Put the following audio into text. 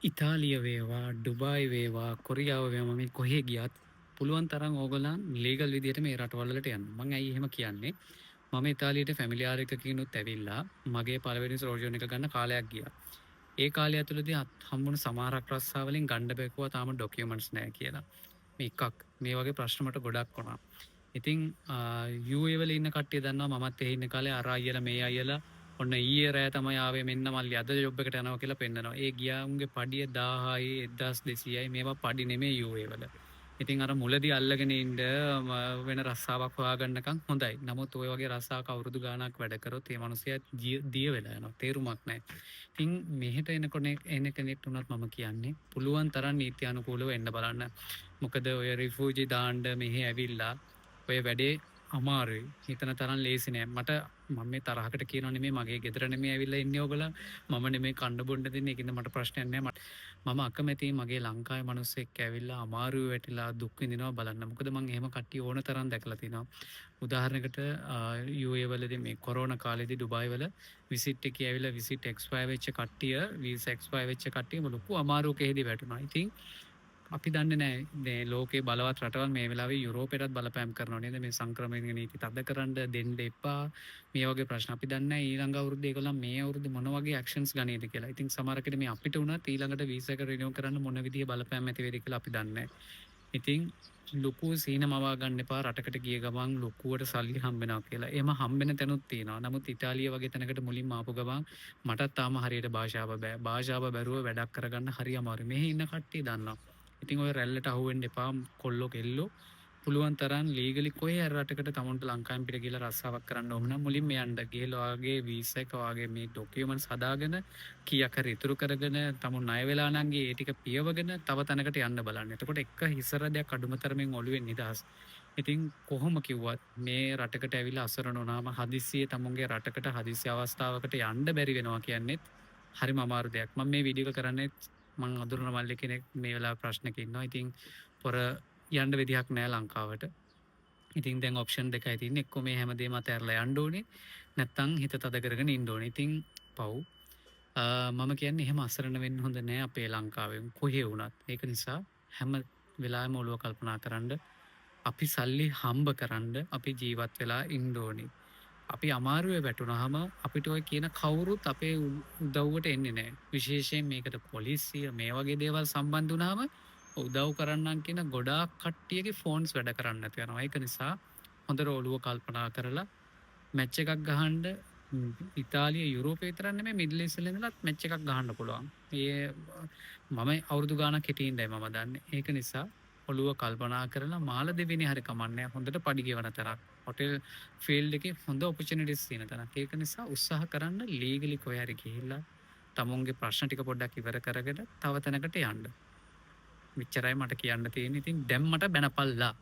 ඉතාලිය වේවා, ඩුබායි වේවා, කොරියාව වේවා මම කොහේ ගියත් පුළුවන් තරම් ඕගොල්ලන් ලීගල් විදියට මේ රටවල් වලට යන්න. මම ඇයි එහෙම කියන්නේ? මම ඉතාලියට ෆැමිලි එකකිනුත් ඇවිල්ලා මගේ පළවෙනි සෝජන් එක ගන්න කාලයක් ගියා. ඒ කාලය ඇතුළතදී හම්බුණු සමහරක් රස්සාවලින් ගන්න බැකුවා තාම ඩොකියුමන්ට්ස් නැහැ කියලා. මේ එකක් මේ වගේ ප්‍රශ්න මට ගොඩක් වුණා. ඉතින් UAE වල ඉන්න කට්ටිය දන්නවා මමත් එහි ඉන්න කාලේ අර අයියලා මේ අයියලා ඔන්න ඊයේ රෑ තමයි ආවේ මෙන්න මල්ලි අද ජොබ් එකට යනවා කියලා පෙන්නනවා. ඒ ගියාමුගේ පඩිය 1000යි 1200යි මේවා පඩි නෙමෙයි UAE වල. ඉතින් අර මුලදී අල්ලගෙන ඉන්න වෙන රස්සාවක් හොයාගන්නකම් හොඳයි. නමුත් ওই වගේ රස්සාවක අවුරුදු ගාණක් වැඩ කරොත් ඒ මිනිස්සයා දිය වෙලා යනවා. තේරුමක් නැහැ. ඉතින් මෙහෙට එන කෙනෙක්ට උනත් මම කියන්නේ පුළුවන් තරම් නීති අනුකූලව එන්න බලන්න. මොකද ඔය රිෆියුජි දාන්න මෙහෙ ඇවිල්ලා ඔය වැඩේ අමාරුයි. හිතන තරම් ලේසි නෑ. මම මේ තරහකට කියනව නෙමෙයි මගේ ගෙදර නෙමෙයි ඇවිල්ලා ඉන්නේ ඕගොල්ලෝ. මම නෙමෙයි කන්න බොන්න දෙන්නේ. ඒකින්ද මට ප්‍රශ්නයක් නෑ. මම අකමැතියි මගේ ලංකාවේ මිනිස්සෙක් ඇවිල්ලා අමාරුවේ වැටිලා දුක් විඳිනවා බලන්න. මොකද මම එහෙම කට්ටිය ඕන තරම් දැකලා තිනවා. උදාහරණයකට UAE වලදී මේ කොරෝනා කාලේදී ඩුබායි වල විසිට් එකේ ඇවිල්ලා විසිට් එක්ස්පයර් වෙච්ච කට්ටිය වීසා එක්ස්පයර් වෙච්ච කට්ටිය ලොකු අමාරුවක එහෙදී වැටුණා. ඉතින් අපි දන්නේ නැහැ මේ ලෝකේ බලවත් රටවල් මේ වෙලාවේ යුරෝපයටත් බලපෑම් කරනවා නේද මේ සංක්‍රමණ නීති තද කරන්න දෙන්න එපා මේ වගේ ප්‍රශ්න අපි දන්නේ නැහැ ඊළඟ අවුරුද්දේ ඒගොල්ලන් මේ අවුරුද්දේ මොන වගේ ඇක්ෂන්ස් ගනීද කියලා. ඉතින් සමහරකට මේ අපිට උනත් ඊළඟට වීසා එක රිනියු කරන්න මොන විදිහේ බලපෑම් ඇති වෙයිද කියලා අපි දන්නේ නැහැ. ඉතින් ලොකු සීන මවා ගන්න එපා රටකට ගිය ගමන් ලොකුවට සල්ලි හම්බ වෙනවා කියලා. එහෙම හම්බෙන තැනුත් තියෙනවා. නමුත් ඉතාලිය වගේ තැනකට මුලින්ම ආපු ගමන් මටත් තාම හරියට භාෂාව බෑ. භාෂාව බැරුව වැඩක් කරගන්න හරි අමාරුයි. මෙහි ඉන්න කට්ටිය දන්නවා. ඉතින් ඔය රැල්ලට අහුවෙන්න එපා කොල්ලෝ කෙල්ලෝ පුළුවන් තරම් ලීගලි කොහේ හරි රටකට තමුන්ට ලංකාවෙන් පිට ගිහලා රස්සාවක් කරන්න ඕන නම් මුලින්ම යන්න ගිහලා ඔයාගේ වීසා එක ඔයාගේ මේ ඩොකියුමන්ට්ස් හදාගෙන කීයක් හරි ඉතුරු කරගෙන තමුන් ණය වෙලා නම් ඒ ටික පියවගෙන තව තැනකට යන්න බලන්න. එතකොට එක හිසරදයක් අඩුම තරමින් ඔළුවෙන් නිදහස්. ඉතින් කොහොම කිව්වත් මේ රටකට ඇවිල්ලා අසරණ වුණාම හදිස්සියේ තමුන්ගේ රටකට හදිස්සි අවස්ථාවකට යන්න බැරි වෙනවා කියන්නේත් හරිම අමාරු දෙයක්. මම මේ වීඩියෝ එක කරන්නේ මං අඳුරන මල්ලි කෙනෙක් මේ වෙලාවේ ප්‍රශ්නක ඉන්නවා. ඉතින් පොර යන්න විදිහක් නෑ ලංකාවට. ඉතින් දැන් ඔප්ෂන් දෙකයි තියෙන්නේ. එක්ක මේ හැමදේම අතහැරලා යන්න ඕනේ. නැත්නම් හිත තද කරගෙන ඉන්න ඕනේ. ඉතින් පව්. මම කියන්නේ එහෙම අසරණ වෙන්න හොඳ නෑ අපේ ලංකාවේ. කොහේ වුණත්. ඒක නිසා හැම වෙලාවෙම ඔළුව කල්පනා කරන්න අපි සල්ලි හම්බ කරන්න අපි ජීවත් වෙලා ඉන්න ඕනේ. අපි අමාරුවේ වැටුනහම අපිට ඔය කියන කවුරුත් අපේ උදව්වට එන්නේ නැහැ. විශේෂයෙන් මේකට පොලිසිය මේ වගේ දේවල් සම්බන්ධ වුණාම උදව් කරන්නම් කියන ගොඩාක් කට්ටියගේ ෆෝන්ස් වැඩ කරන්නේ නැතු වෙනවා. ඒක නිසා හොඳට ඔළුව කල්පනා කරලා මැච් එකක් ගහන්න ඉතාලිය යුරෝපේ විතරක් නෙමෙයි මිඩල් ඊස්ට් වල ඉඳලත් මැච් එකක් ගහන්න පුළුවන්. මම අවුරුදු ගාණක් හිටියේ ඉඳයි මම දන්නේ. ඒක නිසා ඔළුව කල්පනා කරලා මාලදිවයිනේ හරි කමන්නේ හොඳට පඩි ගෙවන තරක්. හොටෙල් ෆීල්ඩ් එකේ හොඳ ඔපචුනිටිස් තියෙන තරක්. ඒක නිසා උත්සාහ කරන්න ලීගලි කොහේ හරි ගිහිල්ලා තමුන්ගේ ප්‍රශ්න ටික පොඩ්ඩක් ඉවර කරගෙන තව තැනකට යන්න. මෙච්චරයි මට කියන්න තියෙන්නේ. ඉතින් දැන් මට බැනපල්ලා.